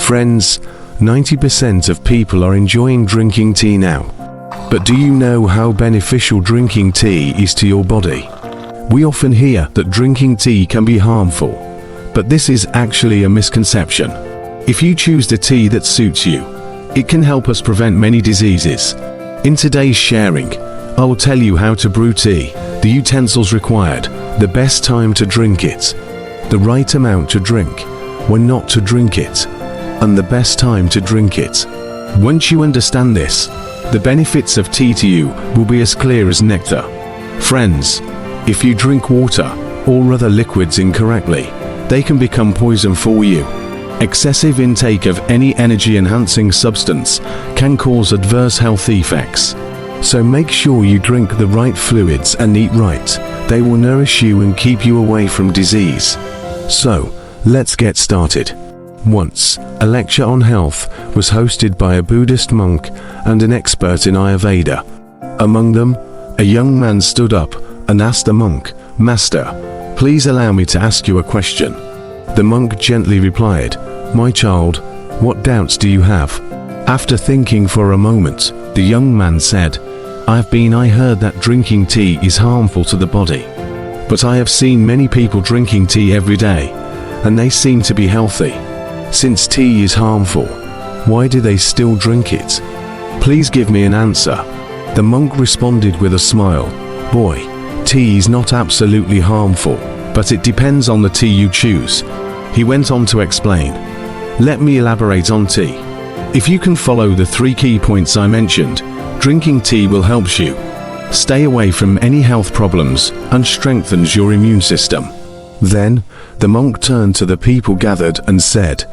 Friends, 90% of people are enjoying drinking tea now. But do you know how beneficial drinking tea is to your body? We often hear that drinking tea can be harmful, but this is actually a misconception. If you choose the tea that suits you, it can help us prevent many diseases. In today's sharing, I will tell you how to brew tea, the utensils required, the best time to drink it, the right amount to drink, when not to drink it, and the best time to drink it. Once you understand this, the benefits of tea to you will be as clear as nectar. Friends, if you drink water or other liquids incorrectly, they can become poison for you. Excessive intake of any energy-enhancing substance can cause adverse health effects. So make sure you drink the right fluids and eat right. They will nourish you and keep you away from disease. So, let's get started. Once, a lecture on health was hosted by a Buddhist monk and an expert in Ayurveda. Among them, a young man stood up and asked the monk, "Master, please allow me to ask you a question." The monk gently replied, "My child, what doubts do you have?" After thinking for a moment, the young man said, I heard that drinking tea is harmful to the body. But I have seen many people drinking tea every day, and they seem to be healthy. Since tea is harmful, why do they still drink it? Please give me an answer." The monk responded with a smile, "Boy, tea is not absolutely harmful, but it depends on the tea you choose." He went on to explain, "Let me elaborate on tea. If you can follow the 3 key points I mentioned, drinking tea will help you stay away from any health problems and strengthens your immune system." Then, the monk turned to the people gathered and said,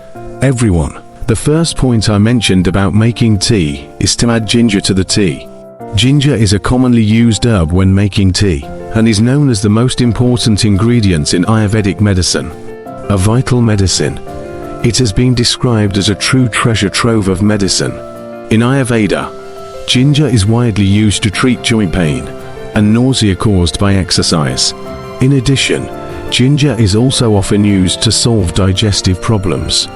"Everyone, the first point I mentioned about making tea is to add ginger to the tea. Ginger is a commonly used herb when making tea, and is known as the most important ingredient in Ayurvedic medicine. A vital medicine. It has been described as a true treasure trove of medicine. In Ayurveda, ginger is widely used to treat joint pain and nausea caused by exercise. In addition, ginger is also often used to solve digestive problems.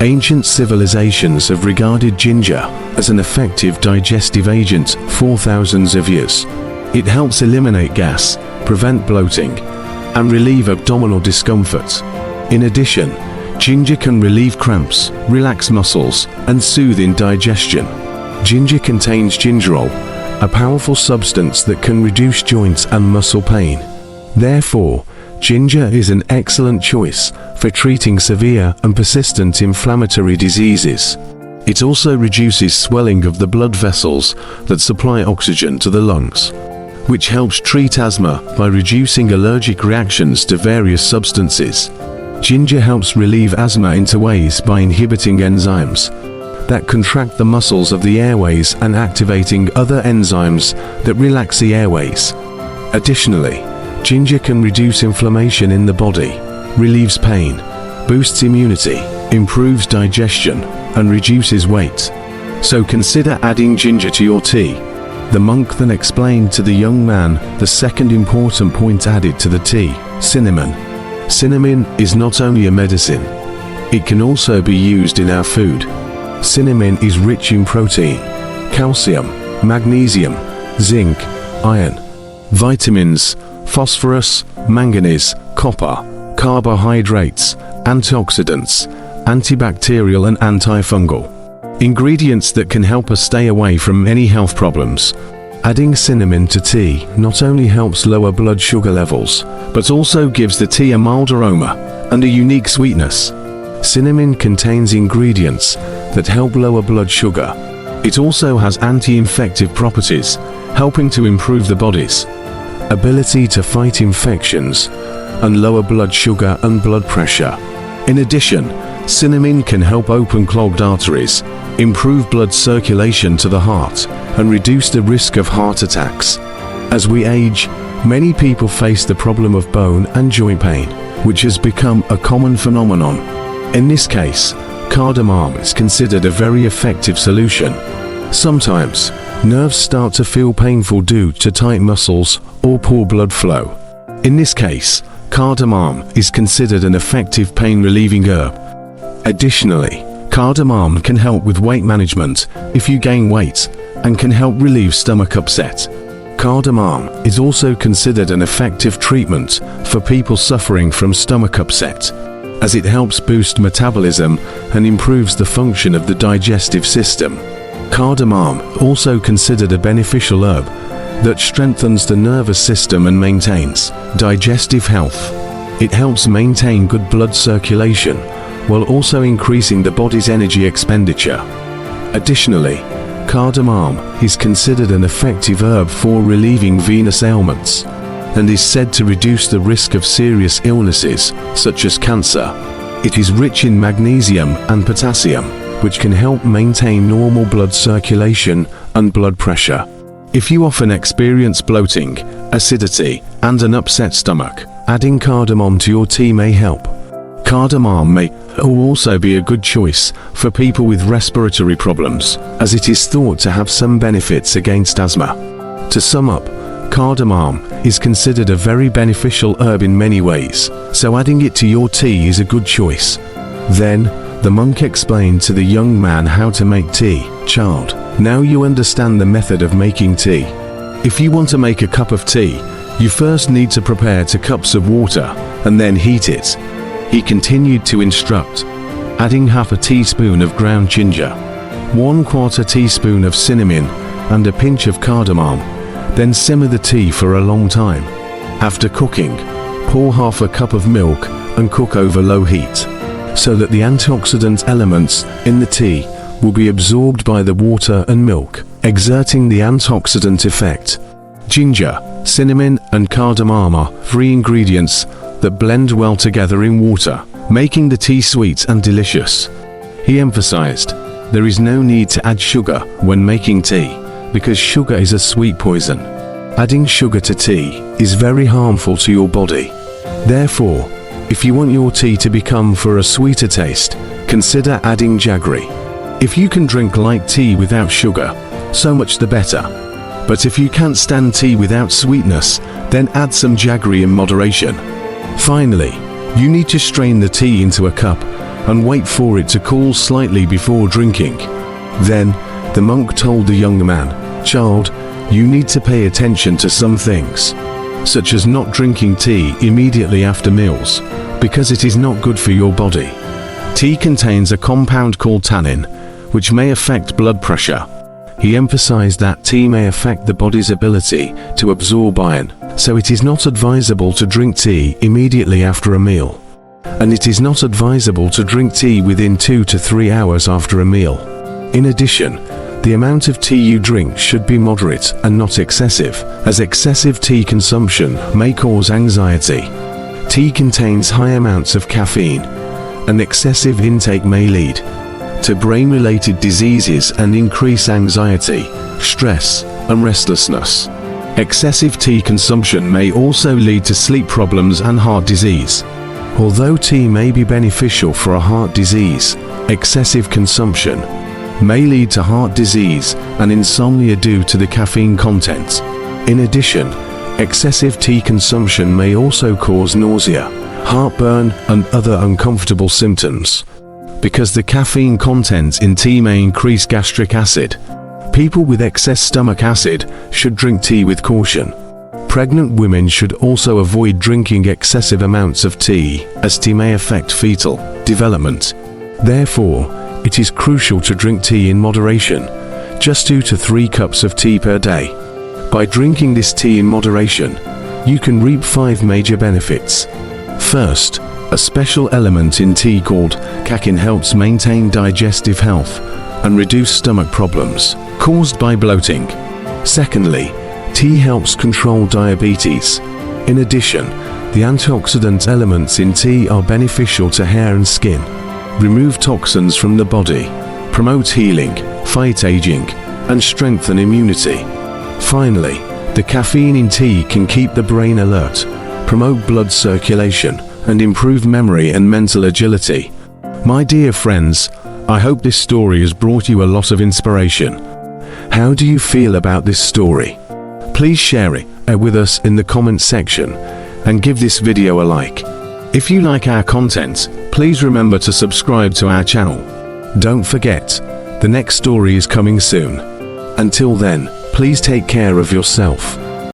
Ancient civilizations have regarded ginger as an effective digestive agent for thousands of years. It helps eliminate gas, prevent bloating, and relieve abdominal discomfort. In addition, ginger can relieve cramps, relax muscles, and soothe indigestion. Ginger contains gingerol, a powerful substance that can reduce joints and muscle pain. Therefore, ginger is an excellent choice for treating severe and persistent inflammatory diseases. It also reduces swelling of the blood vessels that supply oxygen to the lungs, which helps treat asthma by reducing allergic reactions to various substances. Ginger helps relieve asthma in 2 ways: by inhibiting enzymes that contract the muscles of the airways and activating other enzymes that relax the airways. Additionally, ginger can reduce inflammation in the body, relieves pain, boosts immunity, improves digestion, and reduces weight. So consider adding ginger to your tea. The monk then explained to the young man the second important point added to the tea: cinnamon. Cinnamon is not only a medicine, it can also be used in our food. Cinnamon is rich in protein, calcium, magnesium, zinc, iron, vitamins, phosphorus, manganese, copper, carbohydrates, antioxidants, antibacterial and antifungal. Ingredients that can help us stay away from any health problems. Adding cinnamon to tea not only helps lower blood sugar levels, but also gives the tea a mild aroma and a unique sweetness. Cinnamon contains ingredients that help lower blood sugar. It also has anti-infective properties, helping to improve the body's ability to fight infections and lower blood sugar and blood pressure. In addition, cinnamon can help open clogged arteries, improve blood circulation to the heart, and reduce the risk of heart attacks. As we age, many people face the problem of bone and joint pain, which has become a common phenomenon. In this case, cardamom is considered a very effective solution. Sometimes, nerves start to feel painful due to tight muscles or poor blood flow. In this case, cardamom is considered an effective pain-relieving herb. Additionally, Cardamom can help with weight management if you gain weight and can help relieve stomach upset. Cardamom is also considered an effective treatment for people suffering from stomach upset, as it helps boost metabolism and improves the function of the digestive system. Cardamom also considered a beneficial herb that strengthens the nervous system and maintains digestive health. It helps maintain good blood circulation while also increasing the body's energy expenditure. Additionally, cardamom is considered an effective herb for relieving venous ailments and is said to reduce the risk of serious illnesses such as cancer. It is rich in magnesium and potassium, which can help maintain normal blood circulation and blood pressure. If you often experience bloating, acidity, and an upset stomach, adding cardamom to your tea may help. Cardamom may also be a good choice for people with respiratory problems, as it is thought to have some benefits against asthma. To sum up, cardamom is considered a very beneficial herb in many ways, so adding it to your tea is a good choice. Then, the monk explained to the young man how to make tea. Child, now you understand the method of making tea. If you want to make a cup of tea, you first need to prepare 2 cups of water and then heat it. He continued to instruct, adding half a teaspoon of ground ginger, 1/4 teaspoon of cinnamon, and a pinch of cardamom. Then simmer the tea for a long time. After cooking, pour half a cup of milk and cook over low heat, so that the antioxidant elements in the tea will be absorbed by the water and milk, exerting the antioxidant effect. Ginger, cinnamon, and cardamom are 3 ingredients that blend well together in water, making the tea sweet and delicious. He emphasized, there is no need to add sugar when making tea, because sugar is a sweet poison. Adding sugar to tea is very harmful to your body. Therefore, if you want your tea to become for a sweeter taste, consider adding jaggery. If you can drink light tea without sugar, so much the better. But if you can't stand tea without sweetness, then add some jaggery in moderation. Finally, you need to strain the tea into a cup and wait for it to cool slightly before drinking. Then, the monk told the young man, child, you need to pay attention to some things, such as not drinking tea immediately after meals, because it is not good for your body. Tea contains a compound called tannin, which may affect blood pressure. He emphasized that tea may affect the body's ability to absorb iron, so it is not advisable to drink tea immediately after a meal. And it is not advisable to drink tea within 2 to 3 hours after a meal. In addition, the amount of tea you drink should be moderate and not excessive, as excessive tea consumption may cause anxiety. Tea contains high amounts of caffeine, and excessive intake may lead to brain-related diseases and increase anxiety, stress, and restlessness. Excessive tea consumption may also lead to sleep problems and heart disease. Although tea may be beneficial for a heart disease, excessive consumption may lead to heart disease and insomnia due to the caffeine content. In addition, excessive tea consumption may also cause nausea, heartburn, and other uncomfortable symptoms, because the caffeine content in tea may increase gastric acid. People with excess stomach acid should drink tea with caution. Pregnant women should also avoid drinking excessive amounts of tea, as tea may affect fetal development. Therefore, it is crucial to drink tea in moderation, just 2 to 3 cups of tea per day. By drinking this tea in moderation, you can reap 5 major benefits. First, a special element in tea called caffeine helps maintain digestive health and reduce stomach problems caused by bloating. Secondly, tea helps control diabetes. In addition, the antioxidant elements in tea are beneficial to hair and skin, remove toxins from the body, promote healing, fight aging, and strengthen immunity. Finally, the caffeine in tea can keep the brain alert, promote blood circulation, and improve memory and mental agility. My dear friends, I hope this story has brought you a lot of inspiration. How do you feel about this story? Please share it with us in the comment section and give this video a like. If you like our content, please remember to subscribe to our channel. Don't forget, the next story is coming soon. Until then, please take care of yourself.